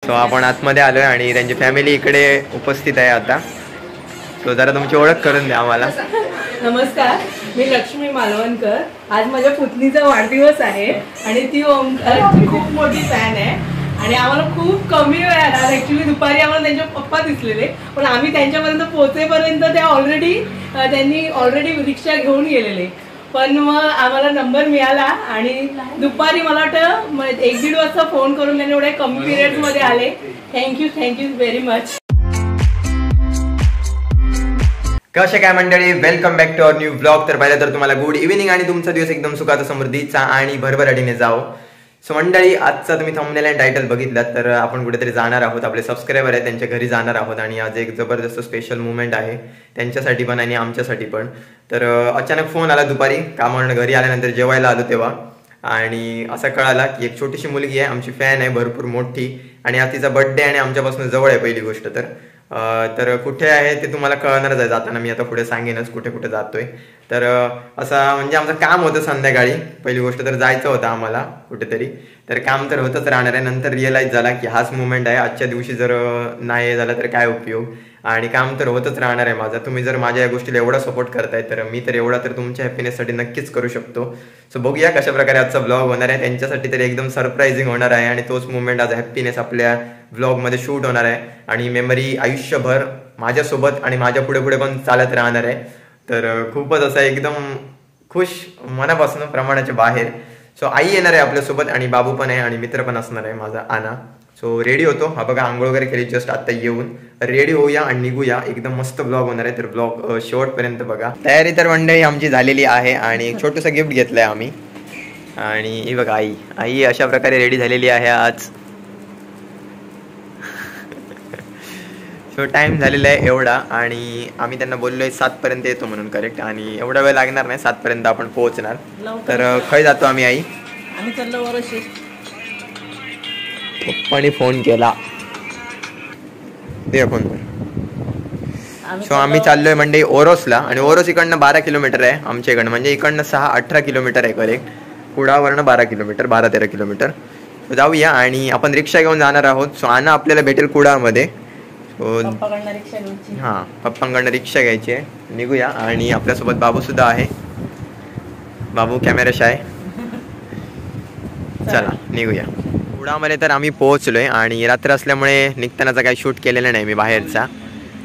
So आपण आतमध्ये आलोय आणि त्यांची फॅमिली इकडे उपस्थित आहे आता. सो जरा तुमची ओळख करून द्या आम्हाला. नमस्कार, मी लक्ष्मी मालवणकर. आज माझ्या पुतणीचा वाढदिवस आहे आणि ती ओमकारची खूप मोठी फॅन आहे आणि आम्हाला खूप कमी वेळात आज ॲक्च्युली दुपारी आम्हाला त्यांचे पप्पा दिसलेले, पण आम्ही त्यांच्यापर्यंत पोहोचेपर्यंत त्यांनी ऑलरेडी रिक्षा घेऊन गेलेले. पण मग आम्हाला नंबर मिळाला आणि दुपारी मला वाटतं 1-1.5 वाजता फोन करून त्यांनी एवढ्या कमी पिरियड्समध्ये आले. Thank you very much. कसे काय मंडळी, welcome back to our new blog. तर पहिलं तर तुम्हाला गुड इव्हिनिंग आणि तुमचा दिवस एकदम सुखाचा, समृद्धीचा आणि भरभराटीने जाओ. सो मंडळी, आजचा तुम्ही थंबनेल आणि टायटल बघितलात तर आपण कुठेतरी जाणार आहोत. आपले सबस्क्रायबर आहे त्यांच्या घरी जाणार आहोत आणि आज एक जबरदस्त स्पेशल मुवमेंट आहे त्यांच्यासाठी पण आणि आमच्यासाठी पण. तर अचानक फोन आला दुपारी कामावरून घरी आल्यानंतर जेवायला आलो तेव्हा, आणि असं कळाला की एक छोटीशी मुलगी आहे, आमची फॅन आहे भरपूर मोठी, आणि आज तिचा बर्थडे आणि आमच्यापासून जवळ आहे पहिली गोष्ट. तर कुठे आहे ते तुम्हाला कळणारच आहे जाताना, मी आता पुढे सांगेनच कुठे कुठे जातोय. तर असं म्हणजे आमचं काम होतं संध्याकाळी, पहिली गोष्ट तर जायचं होतं आम्हाला कुठेतरी. तर काम तर होतच राहणार आहे. नंतर रिअलाइज झाला की हाच मुवमेंट आहे, आजच्या दिवशी जर नाही झाला तर काय उपयोग, आणि काम तर होतच राहणार आहे माझं. तुम्ही जर माझ्या या गोष्टीला एवढा सपोर्ट करताय तर मी तर एवढा तर तुमच्या हॅपीनेससाठी नक्कीच करू शकतो. सो बघूया कशा प्रकारे आजचा ब्लॉग होणार आहे. त्यांच्यासाठी तरी एकदम सरप्राइझिंग होणार आहे आणि तोच मुवमेंट आज हॅपीनेस आपल्या ब्लॉगमध्ये शूट होणार आहे आणि मेमरी आयुष्यभर माझ्यासोबत आणि माझ्या पुढे पुढे पण चालत राहणार आहे. तर खूपच असं एकदम खुश मनापासून, प्रमाणाच्या बाहेर. सो आई येणार आहे आपल्यासोबत आणि बाबू पण आहे आणि मित्र पण असणार आहे माझा आना. सो रेडी होतो. हा बघा आंघोळ वगैरे केली जस्ट आता येऊन, रेडी होऊया आणि निघूया. एकदम मस्त ब्लॉग होणार आहे, तर ब्लॉग शेवटपर्यंत बघा. तयारी तर मंडळी आमची झालेली आहे आणि एक छोटंसं गिफ्ट घेतलंय आम्ही. आणि ही बघा आई अशा प्रकारे रेडी झालेली आहे आज. सो टाइम झालेला आहे एवढा आणि आम्ही त्यांना बोललोय 7 येतो म्हणून, करेक्ट, आणि एवढा वेळ लागणार नाही, 7 आपण पोहोचणार. तर खय जातो आम्ही आई. पप्पानी फोन केला, दे फोन. सो आम्ही चाललोय म्हणजे ओरोसला, आणि ओरोस इकडनं 12 किलोमीटर आहे आमच्या इकडनं, म्हणजे इकडनं 6-18 किलोमीटर आहे करेक्ट. कुडावरनं 12 kilometre, 12-13 kilometre. जाऊया आणि आपण रिक्षा घेऊन जाणार आहोत. सो आना आपल्याला भेटेल कुडामध्ये. हां, पप्पांकडनं रिक्षा घ्यायची आहे, निघूया. आणि आपल्यासोबत बाबू सुद्धा आहे, बाबू कॅमेरा शाय. चला निघूया. कुडामध्ये तर आम्ही पोहोचलोय आणि रात्र असल्यामुळे निघतानाचा काही शूट केलेला नाही मी बाहेरचा,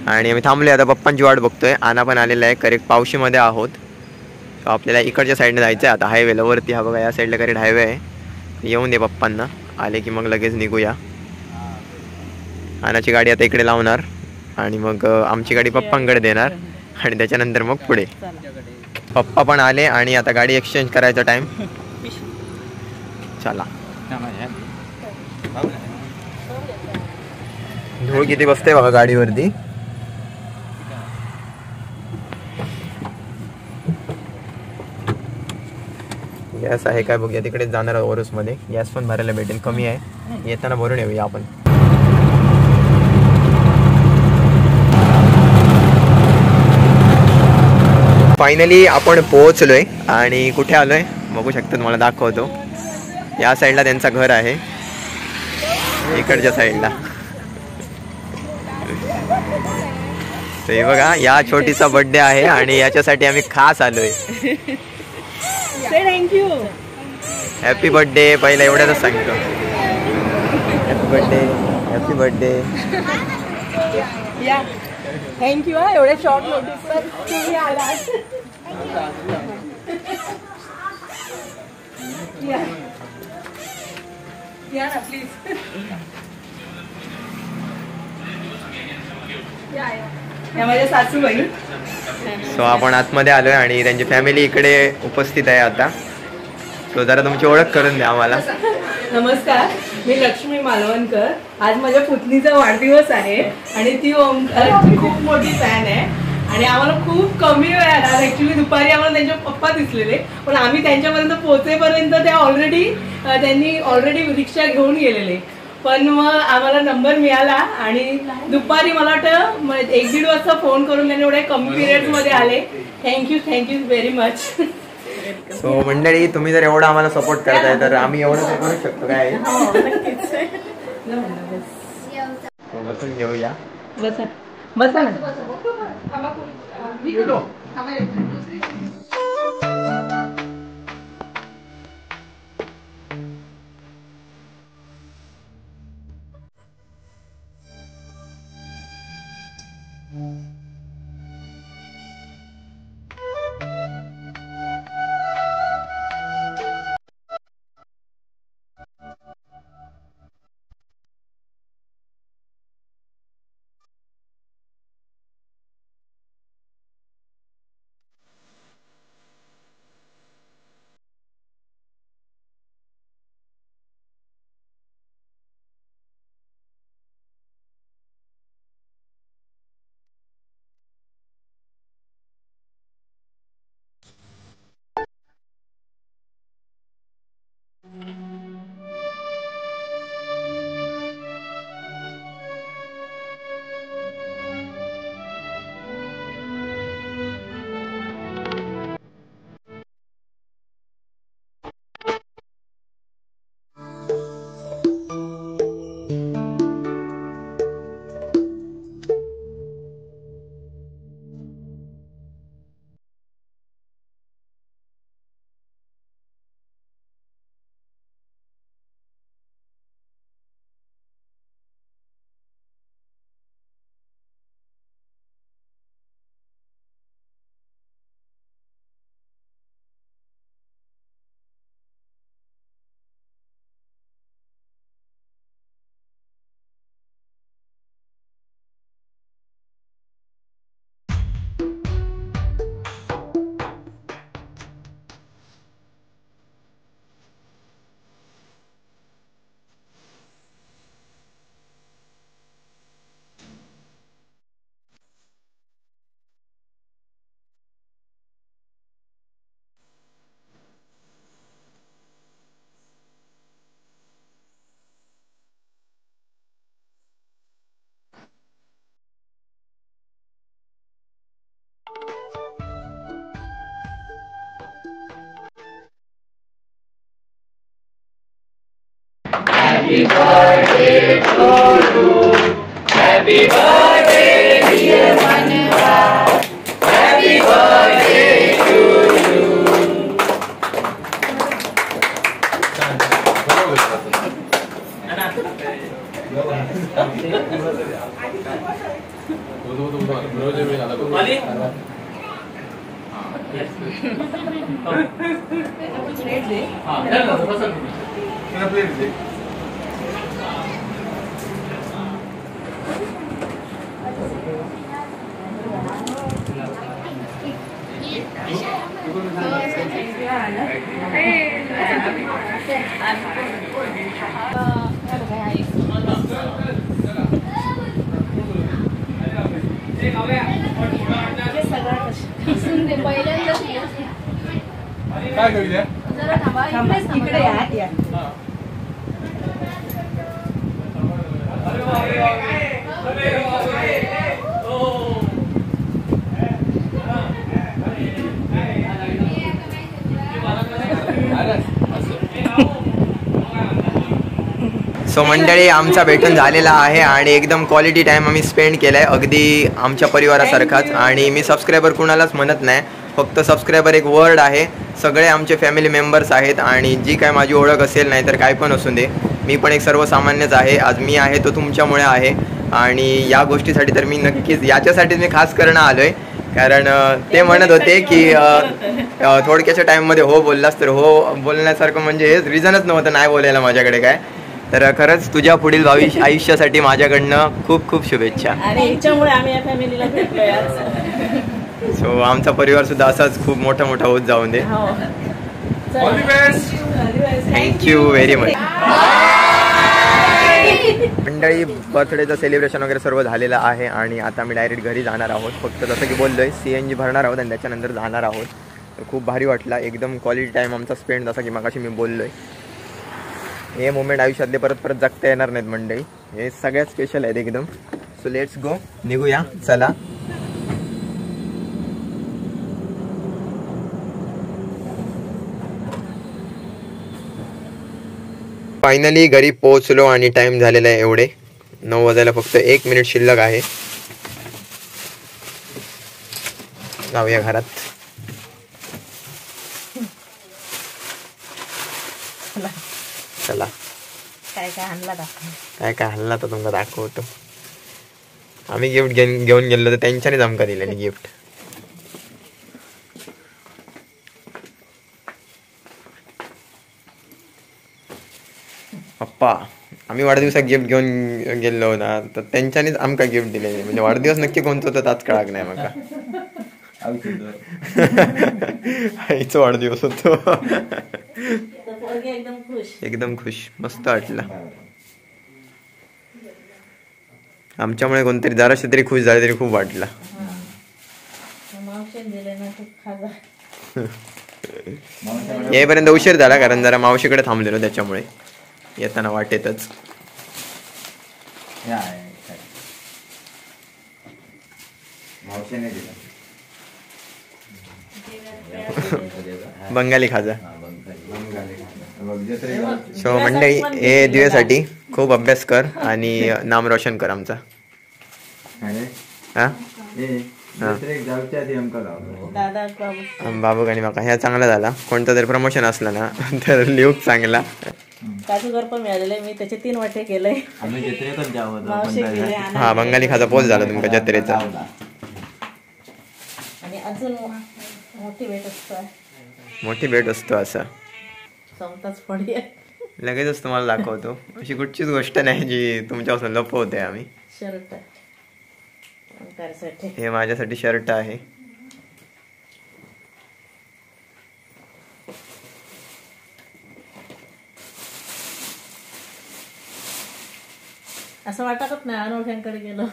आणि आम्ही थांबलोय आता पप्पांची वाट बघतोय. आना पण आलेला आहे, करेक्ट पावशीमध्ये आहोत. सो आपल्याला इकडच्या साईडने जायचं आहे आता, हायवेला वरती. हा बघा या साईडला करेक्ट हायवे आहे. येऊन दे पप्पांना, आले की मग लगेच निघूया. आनाची गाडी आता इकडे लावणार आणि मग आमची गाडी पप्पांकडे देणार आणि त्याच्यानंतर मग पुढे. पप्पा पण आले आणि आता गाडी एक्सचेंज करायचा टाइम. चला. धूळ किती बसते बघा गाडीवरती. गॅस आहे काय बघूया, तिकडे जाणार ओरोसमध्ये. गॅस पण भरायला भेटेल, कमी आहे, येताना भरून येऊया आपण. फायनली आपण पोहोचलोय आणि कुठे आलोय बघू शकता, तुम्हाला दाखवतो. या साईडला त्यांचं घर आहे, इकडच्या साईडला. हे बघा या छोटीचा बर्थडे आहे आणि याच्यासाठी आम्ही खास आलोय. Thank you, happy birthday. पहिला एवढ्याच सांगतो, happy birthday, happy birthday. Thank you. एवढ्या शॉर्ट नोटीसवर तुम्ही आलात. या ना प्लीज. या माझ्या सासूबाई. सो आपण आतमध्ये आलोय आणि त्यांची फॅमिली इकडे उपस्थित आहे आता. सो जरा तुमची ओळख करून द्या आम्हाला. नमस्कार, मी लक्ष्मी मालवणकर. आज माझ्या पुतणीचा वाढदिवस आहे आणि ती ओमकारची खूप मोठी फॅन आहे आणि आम्हाला खूप कमी वेळात आज ॲक्च्युली दुपारी आम्हाला त्यांचे पप्पा दिसलेले, पण आम्ही त्यांच्यापर्यंत पोहोचेपर्यंत त्यांनी ऑलरेडी रिक्षा घेऊन गेलेले. पण मग आम्हाला नंबर मिळाला आणि दुपारी मला वाटतं 1-1.5 वाजता फोन करून त्यांनी एवढ्या कमी पिरियड्समध्ये आले. Thank you very much. सो मंडळी, तुम्ही जर एवढा आम्हाला सपोर्ट करताय तर आम्ही एवढं करू शकतो काय. बसून घेऊया. बसा बसा ना. Happy birthday to you. Happy birthday, dear Manva. Happy birthday to you. काय करूया जरा थांबा इकडे या सो मंडळी आमचा भेटून झालेला आहे आणि एकदम क्वालिटी टाईम आम्ही स्पेंड केला आहे अगदी आमच्या परिवारासारखाच. आणि मी सबस्क्रायबर कुणालाच म्हणत नाही, फक्त सबस्क्रायबर एक वर्ड आहे. सगळे आमचे फॅमिली मेंबर्स आहेत आणि जी काय माझी ओळख असेल नाही तर काय पण असू दे, मी पण एक सर्वसामान्यच आहे. आज मी आहे तो तुमच्यामुळे आहे आणि या गोष्टीसाठी तर मी नक्कीच याच्यासाठीच मी खास करणं आलो आहे. कारण ते म्हणत होते की थोडक्याच्या टाईममध्ये हो बोललास, तर हो बोलण्यासारखं म्हणजे हेच रिझनच नव्हतं नाही बोलायला माझ्याकडे काय. तर खरंच तुझ्या पुढील भावी आयुष्यासाठी माझ्याकडनं खूप खूप शुभेच्छा. आणि याच्यामुळे आम्ही या फॅमिलीला भेटलोय आज. सो आमचा परिवार सुद्धा असाच खूप मोठा मोठा होत जाऊन दे. All the best. Thank you very much. मंडळी बर्थडेचं सेलिब्रेशन वगैरे सर्व झालेलं आहे आणि आता मी डायरेक्ट घरी जाणार आहोत. फक्त जसं की बोललोय CNG भरणार आहोत आणि त्याच्यानंतर जाणार आहोत. तर खूप भारी वाटला, एकदम क्वालिटी टाईम आमचा स्पेंड, जसं की मगाशी मी बोललोय. हे मोमेंट आयुष्यातले परत परत जगता येणार नाहीत मंडळी, हे सगळ्यात स्पेशल आहेत एकदम. सो लेट्स गो, निघूया चला. फायनली घरी पोहोचलो आणि टाइम झालेला आहे एवढे 9 वाजायला फक्त 1 मिनिट शिल्लक आहे. जाऊया घरात. चला काय काय आणला दाखव. काय हल्ला तर तुमका दाखवतो. आम्ही गिफ्ट घेऊन गेलो तर त्यांच्यानेच आमका दिलेली गिफ्ट. पप्पा आम्ही वाढदिवसाक गिफ्ट घेऊन गेलो ना तर त्यांच्यानेच आमका गिफ्ट दिलेले. म्हणजे वाढदिवस नक्की कोणतो होता ताच कळाक नाही माका. आईचा वाढदिवस होतो. एकदम खुश मस्त वाटला. आमच्यामुळे कोणतरी जराशी तरी खुश झाले तरी खूप वाटला. येईपर्यंत उशीर झाला कारण जरा मावशीकडे थांबलेलो त्याच्यामुळे येताना वाटेतच. बंगाली खाजा. सो मंडळी हे दिवेसाठी खूप अभ्यास कर आणि नाम रोशन कर आमचा. हा बाबू आणि माका ह्या चांगला झाला. कोणता तरी प्रमोशन असला ना तर लिहूक चांगला. काजूगर पण मिळालेले मी त्याचे 3 वाटे केले. हा बंगाली खाजा पोच झाला तुमका जत्रेचा. आणि अजून मोठी भेट असतो असा चमचाच पडी लगेचच तुम्हाला दाखवतो. अशी कुठचीच गोष्ट नाही जी तुमच्यापासून लपवते आम्ही. शर्ट हे माझ्यासाठी शर्ट आहे. असं वाटतच नाही अनोळख्यांकडे गेलो.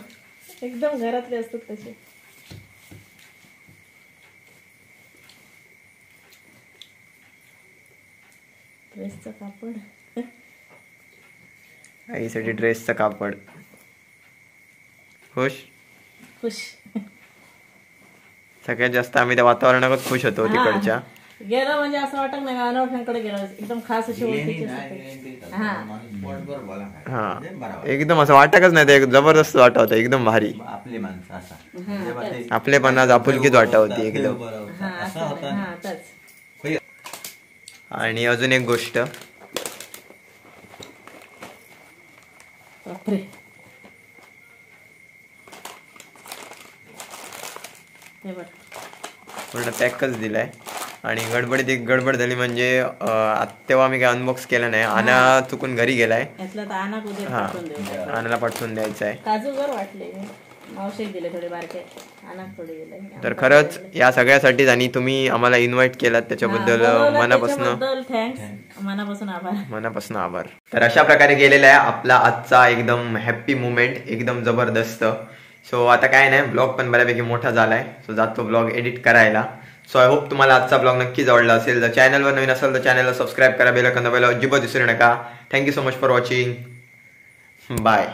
एकदम घरातले असतात तसे. ड्रेसचं कापड आईसाठी ड्रेसचं कापड. खुश खुश. सगळ्यात जास्त आम्ही त्या वातावरणात खुश होतो तिकडच्या. गेलो म्हणजे असं वाटत नाही अनोळख्यांकडे गेलो. एकदम खास अशी ओळखीची असते. हा एकदम असं वाटतच नाही. ते जबरदस्त वाटत होतं. एकदम भारी आपलेपणा आपुलकीच वाटत होती एकदम. आणि अजून एक गोष्ट पूर्ण पॅकच दिलाय. आणि गडबडीत एक गडबड झाली म्हणजे तेव्हा मी काय अनबॉक्स केलं नाही. आना चुकून घरी गेलाय. हा आनाला पाठवून द्यायचं आहे. काजूगर वाटले मावशी दिले थोडे बारके. तर खरंच या सगळ्यासाठीच आणि तुम्ही आम्हाला इन्व्हाइट केलात त्याच्याबद्दल मनापासून आभार. तर अशा प्रकारे गेलेला आहे आपला आजचा एकदम हॅप्पी मुमेंट. एकदम जबरदस्त. सो आता काय नाही ब्लॉग पण बऱ्यापैकी मोठा झालाय. सो जातो ब्लॉग एडिट करायला. सो आय होप तुम्हाला आजचा ब्लॉग नक्कीच आवडला असेल. जर चॅनलवर नवीन असेल तर चॅनलला सबस्क्राईब करा. बेल आयकॉन दाबायला अजिबात विसरू नका. Thank you so much for watching. Bye.